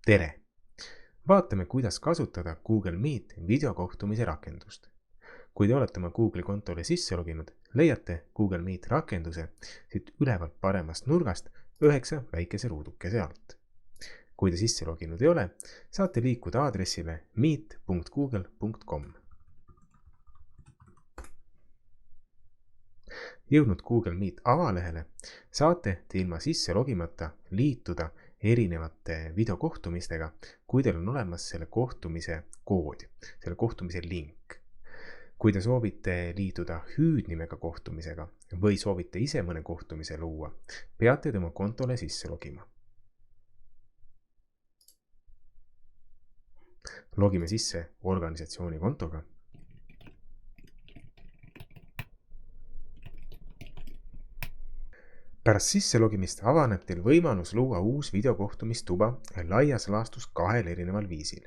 Tere! Vaatame, kuidas kasutada Google Meet videokohtumise rakendust. Kui te olete oma Google'i kontole sisse loginud, leiate Google Meet rakenduse siit ülevalt paremast nurgast 9 väikese ruudukese alt. Kui te sisse loginud ei ole, saate liikuda aadressile meet.google.com. Jõudnud Google Meet avalehele, saate te ilma sisse logimata liituda erinevate videokohtumistega, kui teil on olemas selle kohtumise kood, selle kohtumise link. Kui te soovite liituda hüüdnimega kohtumisega või soovite ise mõne kohtumise luua, peate te oma kontole sisse logima. Logime sisse organisatsiooni kontoga. Pärast sisse logimist avaneb teil võimalus luua uus videokohtumistuba laias laastus 2 erineval viisil.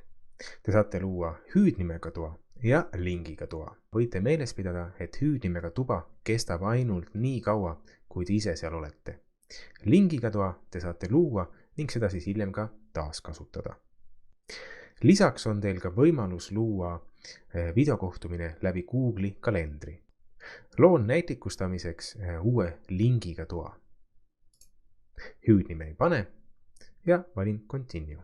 Te saate luua hüüdnimega toa ja lingiga toa. Võite meeles pidada, et hüüdnimega tuba kestab ainult nii kaua, kui te ise seal olete. Lingiga toa te saate luua ning seda siis hiljem ka taaskasutada. Lisaks on teil ka võimalus luua videokohtumine läbi Google'i kalendri. Loon näitikustamiseks uue lingiga toa. Hüüdnime ei pane ja valin Continue.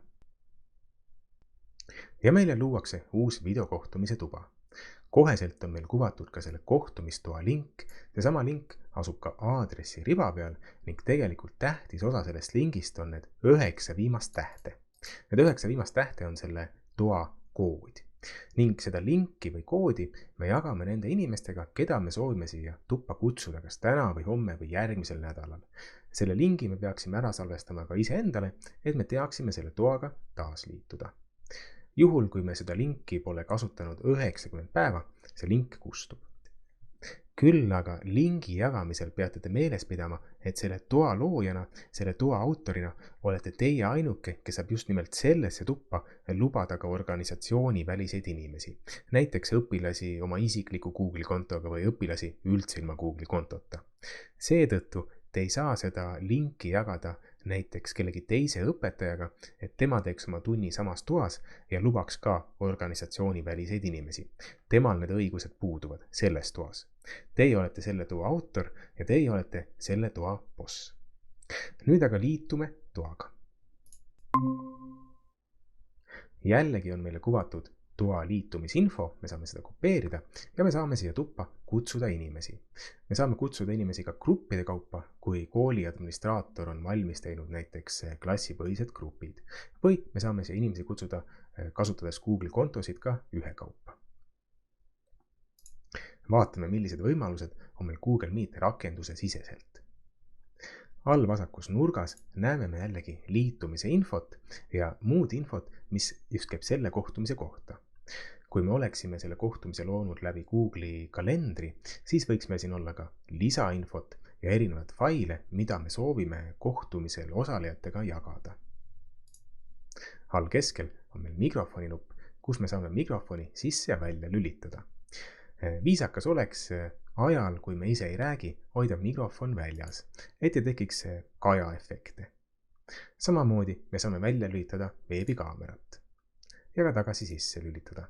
Ja meile luuakse uus videokohtumise tuba. Koheselt on meil kuvatud ka selle kohtumistoa link. Seesama link asub ka aadressi riba peal ning tegelikult tähtis osa sellest lingist on need 9 viimast tähte. Need 9 viimast tähte on selle toa kood. Ning seda linki või koodi me jagame nende inimestega, keda me soovime siia tuppa kutsuda kas täna või homme või järgmisel nädalal. Selle lingi me peaksime ära salvestama ka ise endale, et me teaksime selle toaga taas liituda. Juhul, kui me seda linki pole kasutanud 90 päeva, see link kustub. Küll aga lingi jagamisel peate te meeles pidama, et selle toa loojana, selle toa autorina olete teie ainuke, kes saab just nimelt sellesse tuppa lubada ka organisatsiooni väliseid inimesi. Näiteks õpilasi oma isikliku Google'i kontoga või õpilasi üldse ilma Google'i kontota. Seetõttu te ei saa seda linki jagada näiteks kellegi teise õpetajaga, et tema teeks oma tunni samas toas ja lubaks ka organisatsiooni väliseid inimesi. Temal need õigused puuduvad selles toas. Teie olete selle toa autor ja teie olete selle toa boss. Nüüd aga liitume toaga. Jällegi on meile kuvatud toa liitumisinfo, me saame seda kopeerida ja me saame siia tuppa kutsuda inimesi. Me saame kutsuda inimesi ka gruppide kaupa, kui kooli administraator on valmis teinud näiteks klassipõhised grupid. Või me saame siia inimesi kutsuda kasutades Google kontosid ka ühekaupa. Vaatame, millised võimalused on meil Google Meet rakenduse siseselt. All vasakus nurgas näeme me jällegi liitumise infot ja muud infot, mis just käib selle kohtumise kohta. Kui me oleksime selle kohtumise loonud läbi Google'i kalendri, siis võiks meil siin olla ka lisainfot ja erinevad faile, mida me soovime kohtumisel osalejatega jagada. All keskel on meil mikrofoni nupp, kus me saame mikrofoni sisse ja välja lülitada. Viisakas oleks ajal, kui me ise ei räägi, hoida mikrofon väljas, et ei tekiks kajaefekte. Samamoodi me saame välja lülitada veebikaamerat ja ka tagasi sisse lülitada.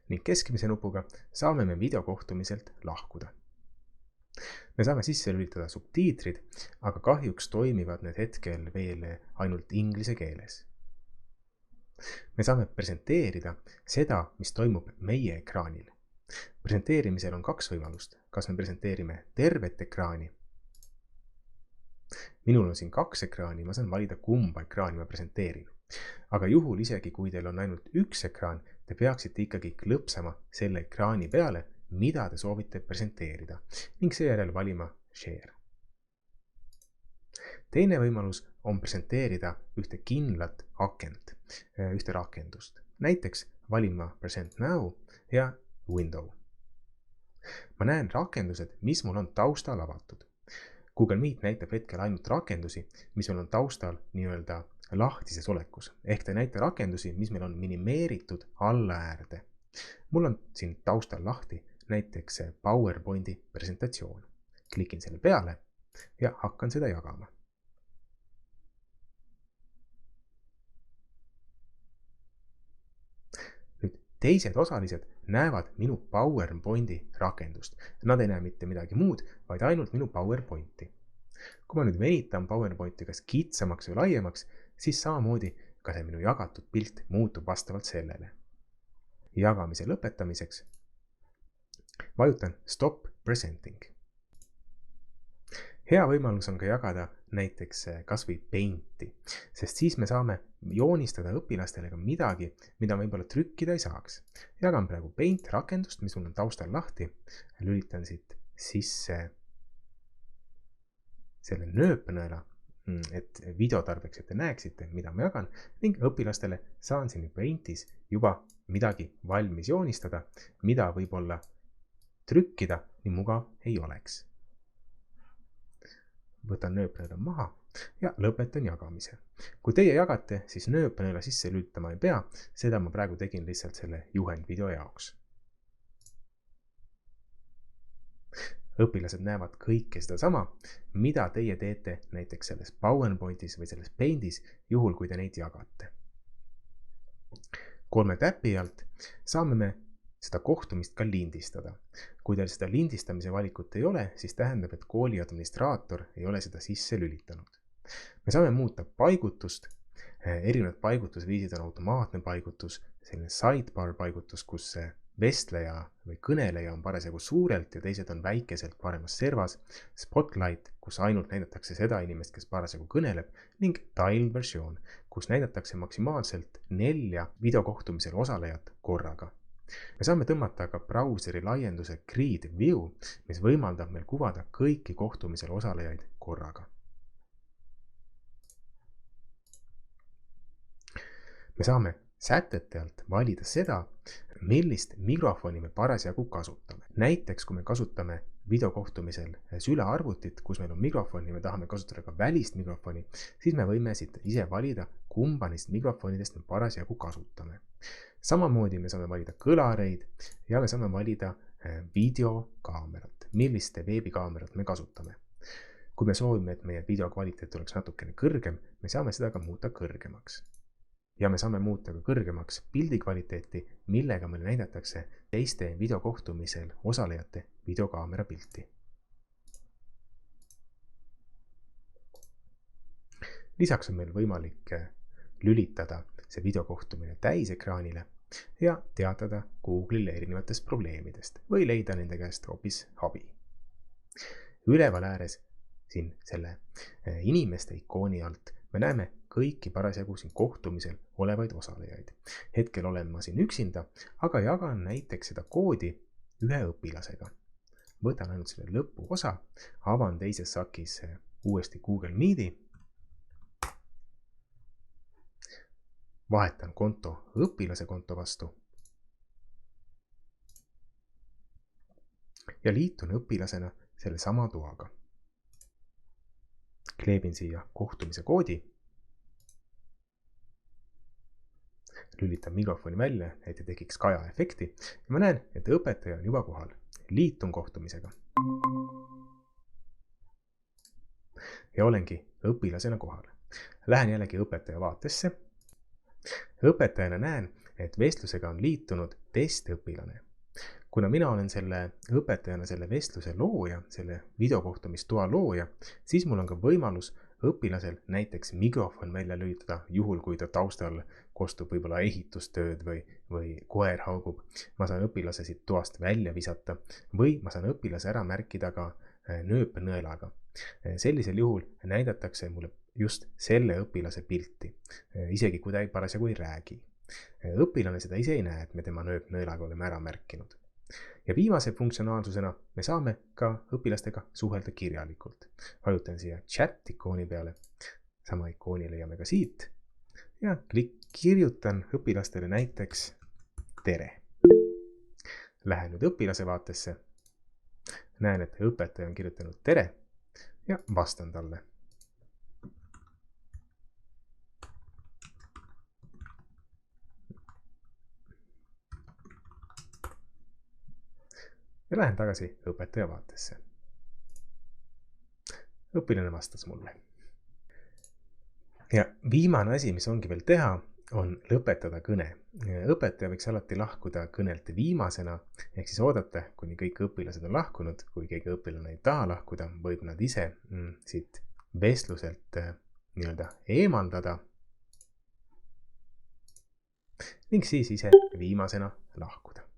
Ning keskmise nupuga saame me videokohtumiselt lahkuda. Me saame sisse lülitada subtiitrid, aga kahjuks toimivad need hetkel veel ainult inglise keeles. Me saame presenteerida seda, mis toimub meie ekraanil. Presenteerimisel on 2 võimalust. Kas me presenteerime tervet ekraani? Minul on siin 2 ekraani, ma saan valida, kumba ekraani ma presenteerin. Aga juhul isegi, kui teil on ainult 1 ekraan, te peaksite ikkagi klõpsama selle ekraani peale, mida te soovite presenteerida ning seejärel valima Share. Teine võimalus on presenteerida ühte kindlat akent, ühte rakendust. Näiteks valin ma Present Now ja Window. Ma näen rakendused, mis mul on taustal avatud. Google Meet näitab hetkel ainult rakendusi, mis meil on taustal nii-öelda lahtises olekus. Ehk ta ei näita rakendusi, mis meil on minimeeritud alla äärde. Mul on siin taustal lahti näiteks PowerPointi presentatsioon. Klikin selle peale ja hakkan seda jagama. Teised osalised näevad minu PowerPointi rakendust. Nad ei näe mitte midagi muud, vaid ainult minu PowerPointi. Kui ma nüüd venitan PowerPointi kas kitsamaks või laiemaks, siis samamoodi ka see minu jagatud pilt muutub vastavalt sellele. Jagamise lõpetamiseks vajutan Stop Presenting. Hea võimalus on ka jagada näiteks kas või Painti, sest siis me saame joonistada õpilastele ka midagi, mida võib-olla trükkida ei saaks. Jagan praegu Paint rakendust, mis mul on taustal lahti. Lülitan siit sisse selle nööpnõela, et videotarbeks, et te näeksite, mida ma jagan, ning õpilastele saan siin Paintis juba midagi valmis joonistada, mida võib-olla trükkida nii mugav ei oleks. Võtan nööpnõela maha ja lõpetan jagamise. Kui teie jagate, siis nööpnõela sisse lülitama ei pea, seda ma praegu tegin lihtsalt selle juhendvideo jaoks. Õpilased näevad kõike seda sama, mida teie teete näiteks selles PowerPointis või selles Paintis, juhul kui te neid jagate. 3 täpi alt saame me seda kohtumist ka lindistada. Kui teil seda lindistamise valikut ei ole, siis tähendab, et kooli administraator ei ole seda sisse lülitanud. Me saame muuta paigutust. Erinevad paigutusviisid on automaatne paigutus, selline sidebar paigutus, kus vestleja või kõneleja on parasjagu suurelt ja teised on väikeselt paremas servas, spotlight, kus ainult näidatakse seda inimest, kes parasjagu kõneleb, ning tiled versioon, kus näidatakse maksimaalselt 4 videokohtumisel osalejat korraga. Me saame tõmmata ka brauseri laienduse Grid View, mis võimaldab meil kuvada kõiki kohtumisel osalejaid korraga. Me saame sätete alt valida seda, millist mikrofoni me parasjagu kasutame. Näiteks, kui me kasutame videokohtumisel sülearvutit, kus meil on mikrofon ja me tahame kasutada ka välist mikrofoni, siis me võime siit ise valida, kumba neist mikrofonidest me parasjagu kasutame. Samamoodi me saame valida kõlareid ja me saame valida videokaamerat, milliste veebikaamerat me kasutame. Kui me soovime, et meie videokvaliteet oleks natukene kõrgem, me saame seda ka muuta kõrgemaks. Ja me saame muuta ka kõrgemaks pildi kvaliteeti, millega meil näidatakse teiste videokohtumisel osalejate videokaamera pilti. Lisaks on meil võimalik lülitada see videokohtumine täisekraanile ja teatada Google'ile erinevatest probleemidest või leida nende käest hoopis abi. Üleval ääres siin selle inimeste ikooni alt me näeme kõiki parasjagu siin kohtumisel olevaid osalejaid. Hetkel olen ma siin üksinda, aga jagan näiteks seda koodi ühe õpilasega. Võtan ainult selle lõpuosa, avan teises sakis uuesti Google Meeti, vahetan konto õpilase konto vastu ja liitun õpilasena selle sama toaga. Kleebin siia kohtumise koodi, lülitan mikrofoni välja, et ei tekiks kaja efekti ja ma näen, et õpetaja on juba kohal. Liitun kohtumisega. Ja olengi õpilasena kohal. Lähen jällegi õpetaja vaatesse. Õpetajana näen, et vestlusega on liitunud testõpilane. Kuna mina olen selle õpetajana selle vestluse looja, selle videokohtumistoa looja, siis mul on ka võimalus õpilasel näiteks mikrofon välja lülitada, juhul kui ta taustal kostub võib-olla ehitustööd või koer haugub. Ma saan õpilase siit toast välja visata või ma saan õpilase ära märkida ka nööpnõelaga. Sellisel juhul näidatakse mulle just selle õpilase pilti, isegi kui ta parasjagu ei räägi. Õpilane seda ise ei näe, et me tema nööpnõelaga oleme ära märkinud. Ja viimase funktsionaalsusena me saame ka õpilastega suhelda kirjalikult. Vajutan siia chat ikooni peale. Sama ikooni leiame ka siit. Ja kirjutan õpilastele näiteks tere. Lähen nüüd õpilase vaatesse. Näen, et õpetaja on kirjutanud tere ja vastan talle. Ja lähen tagasi õpetaja vaatesse. Õpilane vastas mulle. Ja viimane asi, mis ongi veel teha, on lõpetada kõne. Õpetaja võiks alati lahkuda kõnelt viimasena, ehk siis oodata, kuni kõik õpilased on lahkunud. Kui keegi õpilane ei taha lahkuda, võib nad ise siit vestluselt eemaldada ning siis ise viimasena lahkuda.